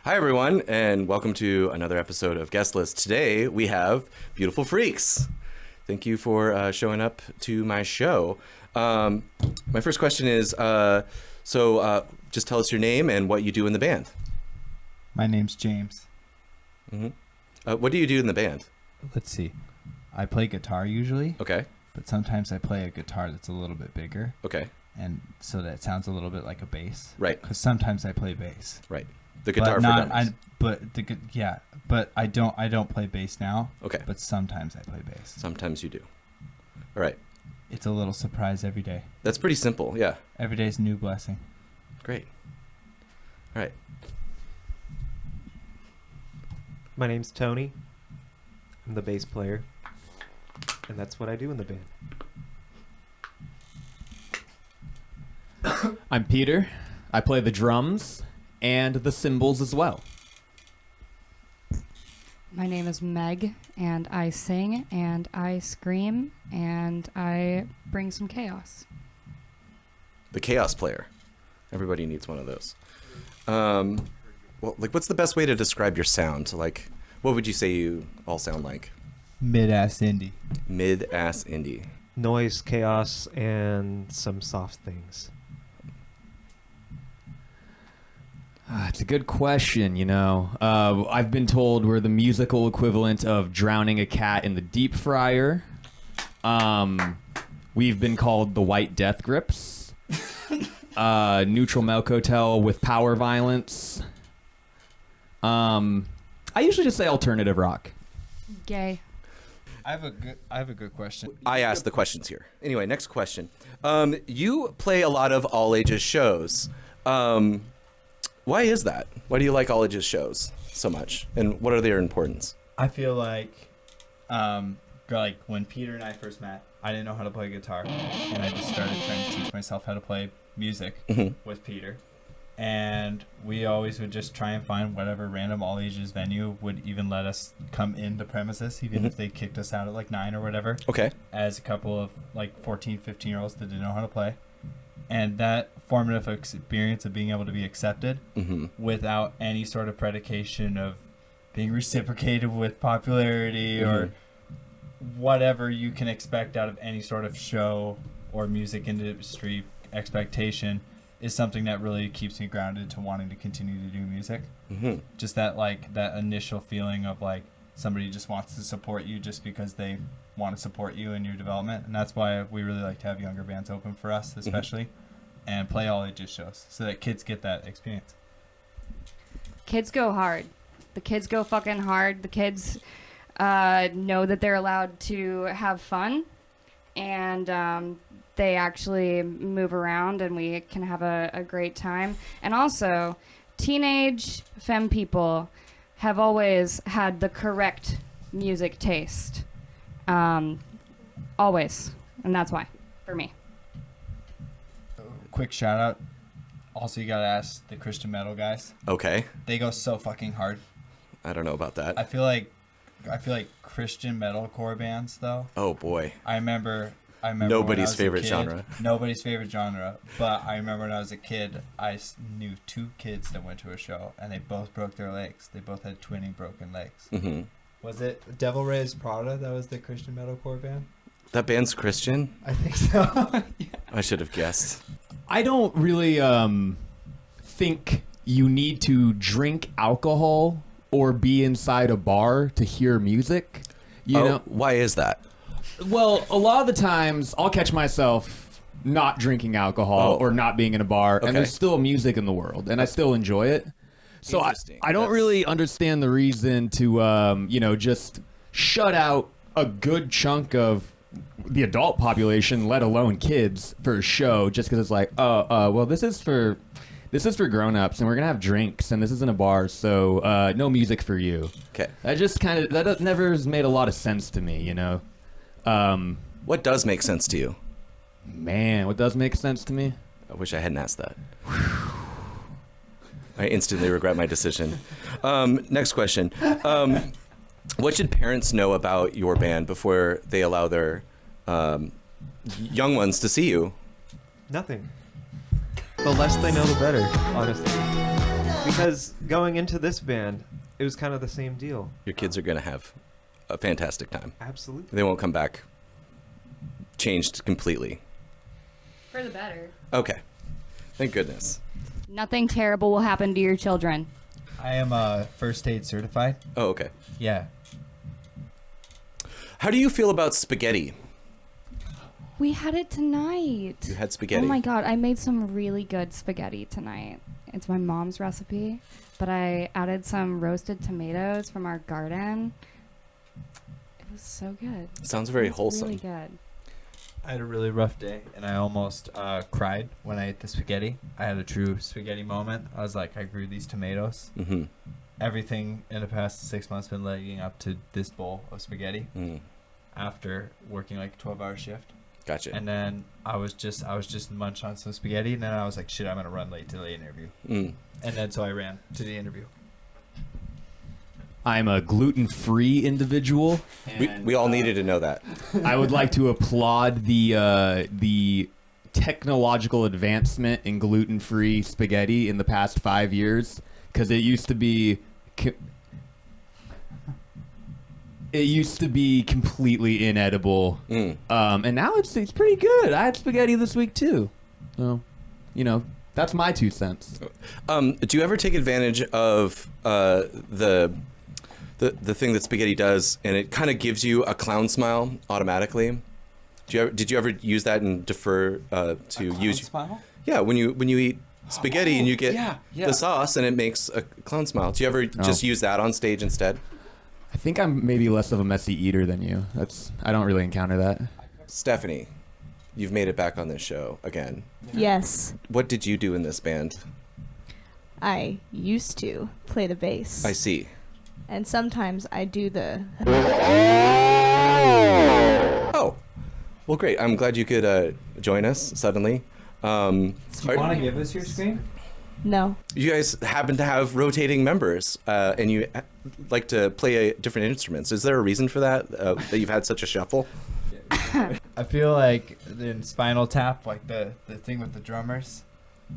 Hi, everyone, and welcome to another episode of Guest List. Today, we have Beautiful Freaks. Thank you for showing up to my show. My first question is, just tell us your name and what you do in the band. My name's James. What do you do in the band? Let's see. I play guitar usually. Okay. But sometimes I play a guitar that's a little bit bigger. Okay. And so that it sounds a little bit like a bass. Right. Because sometimes I play bass. Right. The guitar for dummies. But I don't play bass now. Okay. But sometimes I play bass. Sometimes you do. All right. It's a little surprise every day. That's pretty simple, yeah. Every day's a new blessing. Great. All right. My name's Tony. I'm the bass player. And that's what I do in the band. I'm Peter. I play the drums and the cymbals as well. My name is Meg, and I sing, and I scream, and I bring some chaos. The chaos player. Everybody needs one of those. What's the best way to describe your sound? Like, what would you say you all sound like? Mid-ass indie. Mid-ass indie. Noise, chaos, and some soft things. It's a good question, you know. I've been told we're the musical equivalent of drowning a cat in the deep fryer. We've been called the White Death Grips. Neutral Milk Hotel with power violence. I usually just say alternative rock. Gay. I have a good question. I asked the questions here. Anyway, next question. You play a lot of all ages shows. Why is that? Why do you like all ages shows so much? And what are their importance? I feel like when Peter and I first met, I didn't know how to play guitar, and I just started trying to teach myself how to play music with Peter. And we always would just try and find whatever random all ages venue would even let us come into premises, even if they kicked us out at like 9 or whatever. Okay. As a couple of like 14, 15-year-olds that didn't know how to play. And that formative experience of being able to be accepted without any sort of predication of being reciprocated with popularity or whatever you can expect out of any sort of show or music industry expectation is something that really keeps me grounded to wanting to continue to do music. Just that initial feeling of like somebody just wants to support you just because they want to support you in your development. And that's why we really like to have younger bands open for us, especially, and play all ages shows so that kids get that experience. Kids go hard. The kids go fucking hard. The kids know that they're allowed to have fun, and they actually move around, and we can have a great time. And also, teenage femme people have always had the correct music taste. Always. And that's why, for me. Quick shout out. Also, you gotta ask the Christian metal guys. Okay. They go so fucking hard. I don't know about that. I feel like Christian metalcore bands though. Oh boy. I remember Nobody's favorite genre. Nobody's favorite genre. But I remember when I was a kid, I knew 2 kids that went to a show, and they both broke their legs. They both had twinning broken legs. Was it Devil Rays Prada that was the Christian metalcore band? That band's Christian? I think so. Yeah. I should have guessed. I don't really think you need to drink alcohol or be inside a bar to hear music. You know? Why is that? Well, a lot of the times I'll catch myself not drinking alcohol or not being in a bar, and there's still music in the world, and I still enjoy it. So I don't really understand the reason to, just shut out a good chunk of the adult population, let alone kids, for a show just because it's like, well, this is for grown-ups, and we're gonna have drinks, and this isn't a bar, so no music for you. Okay. That never has made a lot of sense to me, you know. What does make sense to you? Man, what does make sense to me? I wish I hadn't asked that. I instantly regret my decision. Next question. What should parents know about your band before they allow their young ones to see you? Nothing. The less they know, the better, honestly. Because going into this band, it was kind of the same deal. Your kids are going to have a fantastic time. Absolutely. They won't come back changed completely. For the better. Okay. Thank goodness. Nothing terrible will happen to your children. I am first aid certified. Oh, okay. Yeah. How do you feel about spaghetti? We had it tonight. You had spaghetti. Oh my god, I made some really good spaghetti tonight. It's my mom's recipe, but I added some roasted tomatoes from our garden. It was so good. Sounds very It was wholesome. Really good. I had a really rough day, and I almost cried when I ate the spaghetti. I had a true spaghetti moment. I was like, I grew these tomatoes. Mm-hmm. Everything in the past 6 months been leading up to this bowl of spaghetti Mm. after working like a 12-hour shift. Gotcha. And then I was just munching on some spaghetti, and then I was like, shit, I'm gonna run late to the interview. Mm. And then so I ran to the interview. I'm a gluten-free individual. We all needed to know that. I would like to applaud the technological advancement in gluten-free spaghetti in the past 5 years, because it used to be completely inedible, Mm. and now it's pretty good. I had spaghetti this week too, so that's my 2 cents. Do you ever take advantage of the thing that spaghetti does, and it kind of gives you a clown smile automatically? Did you ever use that and defer to use? Smile? Yeah, when you eat spaghetti and you get yeah. the sauce and it makes a clown smile. Do you ever just use that on stage instead? I think I'm maybe less of a messy eater than you. I don't really encounter that. Stephanie, you've made it back on this show again. Yes, What did you do in this band? I used to play the bass. I see. And sometimes I do the... Oh, well, great. I'm glad you could join us suddenly. Do you want to give us your screen? No. You guys happen to have rotating members, and you like to play different instruments. Is there a reason for that, that you've had such a shuffle? I feel like in Spinal Tap, like the thing with the drummers,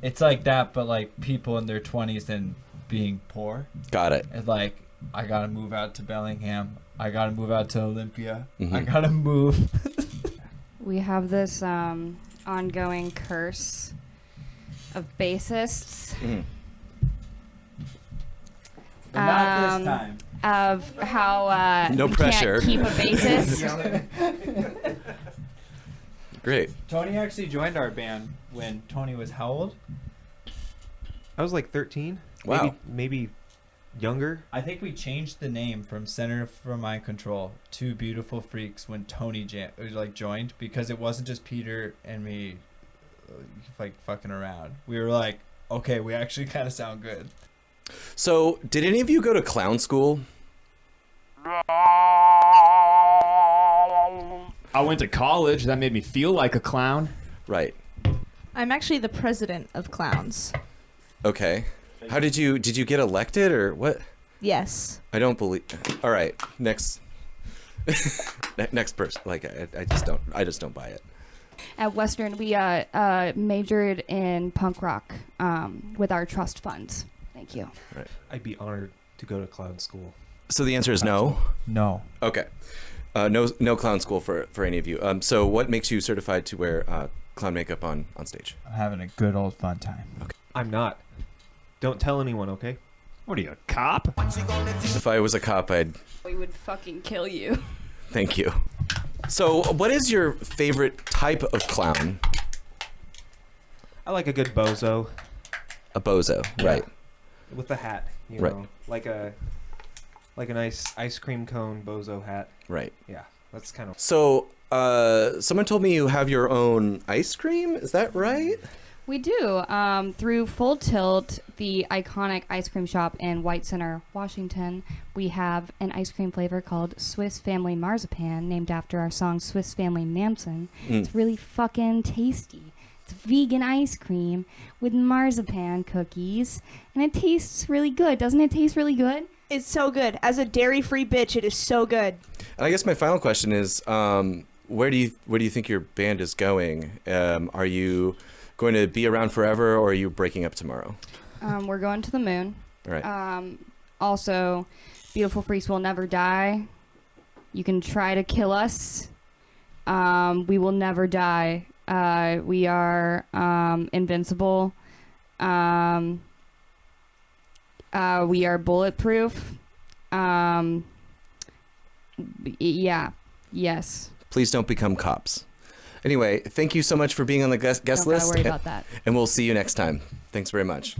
it's like that, but like people in their 20s and being poor. Got it. And like, I gotta move out to Bellingham. I gotta move out to Olympia. Mhm. I gotta move. We have this ongoing curse of bassists. Mm. But not this time. Of how No we pressure. can't keep a bassist. Great. Tony actually joined our band when Tony was how old? I was like 13. Wow. Maybe younger. I think we changed the name from Center for Mind Control to Beautiful Freaks when Tony joined, because it wasn't just Peter and me like fucking around. We were like, okay, we actually kind of sound good. So, did any of you go to clown school? I went to college. That made me feel like a clown. Right. I'm actually the president of clowns. Okay. How did you get elected or what? Yes. I don't believe. All right. Next. Next person. Like I just don't buy it. At Western, we majored in punk rock with our trust funds. Thank you. Right. I'd be honored to go to clown school. So the answer is no. No. Okay. No clown school for any of you. So what makes you certified to wear clown makeup on stage? I'm having a good old fun time. I'm not. Don't tell anyone, okay? What are you, a cop? If I was a cop, I'd We would fucking kill you. thank you. So what is your favorite type of clown? I like a good bozo A bozo, right? with a hat, you Right. know, like a nice ice cream cone bozo hat. Right. Yeah, that's kind of. So someone told me you have your own ice cream. Is that right? We do. Through Full Tilt, the iconic ice cream shop in White Center, Washington, we have an ice cream flavor called Swiss Family Marzipan, named after our song Swiss Family Mamson. It's really fucking tasty. It's vegan ice cream with marzipan cookies, and it tastes really good. Doesn't it taste really good? It's so good. As a dairy-free bitch, it is so good. And I guess my final question is, where do you think your band is going? Are you going to be around forever, or are you breaking up tomorrow? We're going to the moon. All right. Also, Beautiful Freaks will never die. You can try to kill us. We will never die. We are invincible. We are bulletproof. Yeah. Yes. Please don't become cops. Anyway, thank you so much for being on the guest Don't gotta list. worry about that. And we'll see you next time. Thanks very much.